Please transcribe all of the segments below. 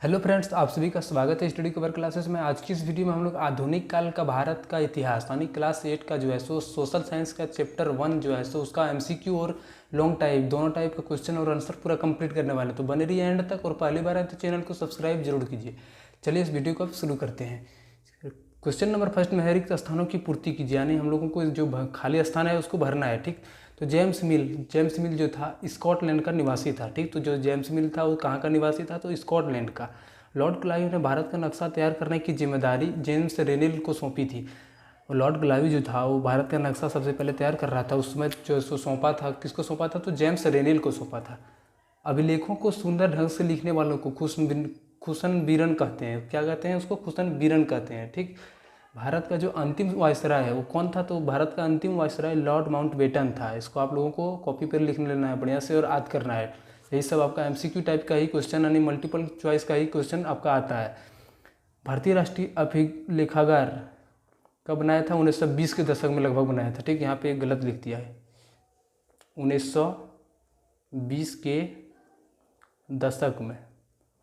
Hello friends, आप सभी का स्वागत है स्टडी कवर क्लासेस में। आज की इस वीडियो में हम लोग आधुनिक काल का भारत का इतिहास यानी क्लास 8 का जो है सोशल साइंस का चैप्टर 1 जो है उसका एमसीक्यू और लॉन्ग टाइप दोनों टाइप का क्वेश्चन और आंसर पूरा कंप्लीट करने वाले हैं। तो बने रहिए एंड तक और पहली बार आए तो चैनल को सब्सक्राइब जरूर कीजिए। चलिए इस वीडियो को अब शुरू करते हैं। क्वेश्चन नंबर फर्स्ट में है रिक्त स्थानों की पूर्ति कीजिए, यानी हम लोगों को जो खाली स्थान है उसको भरना है। ठीक, तो जेम्स मिल जो था स्कॉटलैंड का निवासी था। ठीक, तो जो जेम्स मिल था वो कहाँ का निवासी था, तो स्कॉटलैंड का। लॉर्ड क्लाइव ने भारत का नक्शा तैयार करने की जिम्मेदारी जेम्स रेनिल को सौंपी थी। और लॉर्ड क्लाइव जो था वो भारत का नक्शा सबसे पहले तैयार कर रहा था। उस समय जो सौंपा था, किसको सौंपा था, तो जेम्स रेनिल को सौंपा था। अभिलेखों को सुंदर ढंग से लिखने वालों को खुशन बीरन कहते हैं। क्या कहते हैं उसको? खुशन बीरन कहते हैं। ठीक, भारत का जो अंतिम वायसराय है वो कौन था, तो भारत का अंतिम वायसराय लॉर्ड माउंटबेटन था। इसको आप लोगों को कॉपी पर लिख लेना है बढ़िया से और याद करना है। यही सब आपका एमसीक्यू टाइप का ही क्वेश्चन यानी मल्टीपल चॉइस का ही क्वेश्चन आपका आता है। भारतीय राष्ट्रीय अभिलेखागार कब बनाया था? 1920 के दशक में लगभग बनाया था। ठीक, यहाँ पे एक गलत लिख दिया है, 1920 के दशक में।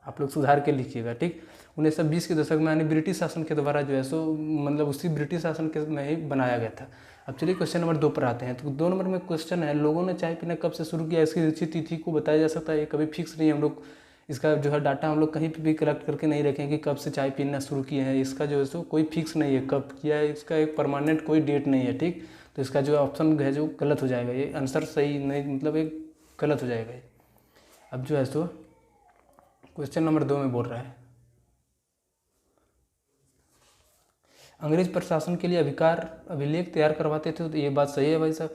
आप लोग सुधार के लिखिएगा। ठीक, 1920 के दशक में यानी ब्रिटिश शासन के द्वारा जो है मतलब उसी ब्रिटिश शासन के में ही बनाया गया था। अब चलिए क्वेश्चन नंबर 2 पर आते हैं। तो 2 नंबर में क्वेश्चन है, लोगों ने चाय पीना कब से शुरू किया? इसकी निश्चित तिथि को बताया जा सकता है, ये कभी फिक्स नहीं है। हम लोग इसका जो है डाटा हम लोग कहीं पर भी कलेक्ट करके नहीं रखें कि कब से चाय पीना शुरू किए हैं। इसका जो है कोई फिक्स नहीं है कब किया है, इसका एक परमानेंट कोई डेट नहीं है। ठीक, तो इसका जो ऑप्शन है जो गलत हो जाएगा, ये आंसर सही नहीं, मतलब एक गलत हो जाएगा ये। अब जो है क्वेश्चन नंबर 2 में बोल रहा है, अंग्रेज प्रशासन के लिए अभिलेख तैयार करवाते थे। तो ये बात सही है भाई साहब।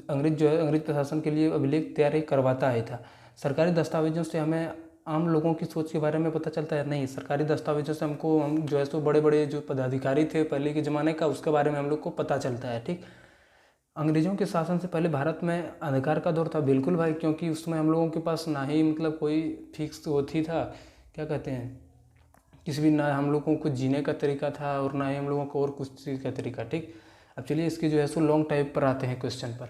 अंग्रेज जो है अंग्रेज प्रशासन के लिए अभिलेख तैयार ही करवाता ही था। सरकारी दस्तावेजों से हमें आम लोगों की सोच के बारे में पता चलता है? नहीं, सरकारी दस्तावेजों से हम जो है बड़े बड़े जो पदाधिकारी थे पहले के ज़माने का उसके बारे में हम लोग को पता चलता है। ठीक, अंग्रेजों के शासन से पहले भारत में अंधकार का दौर था। बिल्कुल भाई, क्योंकि उसमें हम लोगों के पास ना ही मतलब कोई फिक्स होती था, क्या कहते हैं, किसी भी ना हम लोगों को जीने का तरीका था और ना ही हम लोगों को और कुछ चीज़ का तरीका। ठीक, अब चलिए इसकी जो है लॉन्ग टाइप पर आते हैं क्वेश्चन पर।